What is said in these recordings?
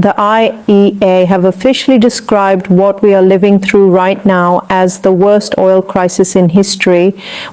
the IEA have officially described what we are living through right now as the worst oil crisis in history.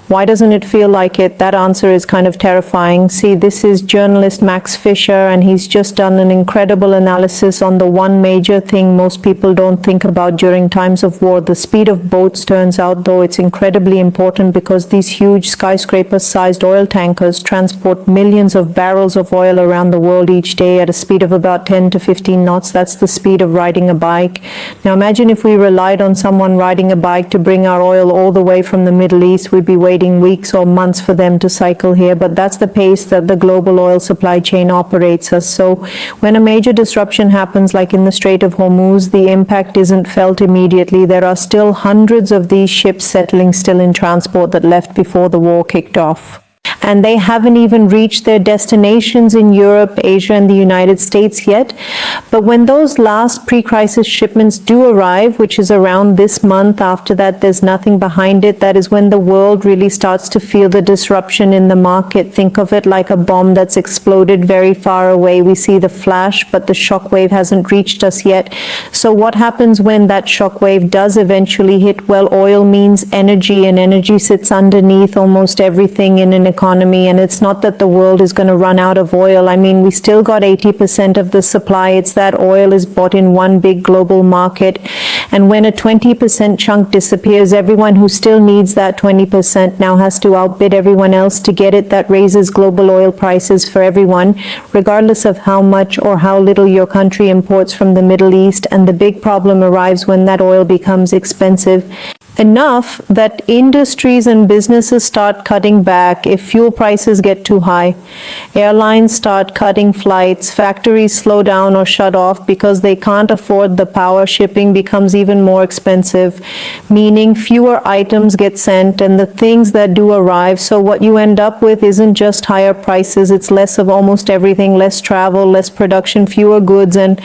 Why doesn't it feel like it? That answer is kind of terrifying. See, this is journalist Max Fisher, and he's just done an incredible analysis on the one major thing most people don't think about during times of war, the speed of boats. Turns out, though, it's incredibly important because these huge skyscraper-sized oil tankers transport millions of barrels of oil around the world each day at a speed of about 10 to 15 knots. That's the speed of riding a bike. Now imagine if we relied on someone riding a bike to bring our oil all the way from the Middle East. We'd be waiting weeks or months for them to cycle here, but that's the pace that the global oil supply chain operates us. So when a major disruption happens, like in the Strait of Hormuz, the impact isn't felt immediately. There are still hundreds of these ships settling still in transport that left before the war kicked off. And they haven't even reached their destinations in Europe, Asia, and the United States yet. But when those last pre-crisis shipments do arrive, which is around this month, after that there's nothing behind it, that is when the world really starts to feel the disruption in the market. Think of it like a bomb that's exploded very far away. We see the flash, but the shockwave hasn't reached us yet. So what happens when that shockwave does eventually hit? Well, oil means energy, and energy sits underneath almost everything in an economy. And it's not that the world is going to run out of oil. I mean, we still got 80% of the supply. It's that oil is bought in one big global market. And when a 20% chunk disappears, everyone who still needs that 20% now has to outbid everyone else to get it. That raises global oil prices for everyone, regardless of how much or how little your country imports from the Middle East. And the big problem arrives when that oil becomes expensive enough that industries and businesses start cutting back if fuel prices get too high. Airlines start cutting flights, factories slow down or shut off because they can't afford the power. Shipping becomes even more expensive, meaning fewer items get sent and the things that do arrive. So what you end up with isn't just higher prices, it's less of almost everything, less travel, less production, fewer goods, and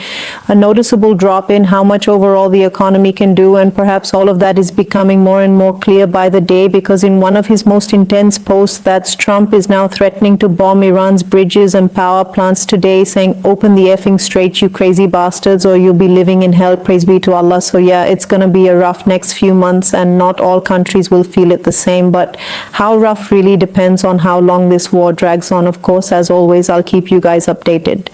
a noticeable drop in how much overall the economy can do. And perhaps all of that is becoming more and more clear by the day, because in one of his most intense posts, that's Trump is now threatening to bomb Iran's bridges and power plants today, saying, "Open the effing strait, you crazy bastards, or you'll be living in hell, praise be to Allah." So yeah, it's going to be a rough next few months, and not all countries will feel it the same, but how rough really depends on how long this war drags on. Of course, as always, I'll keep you guys updated.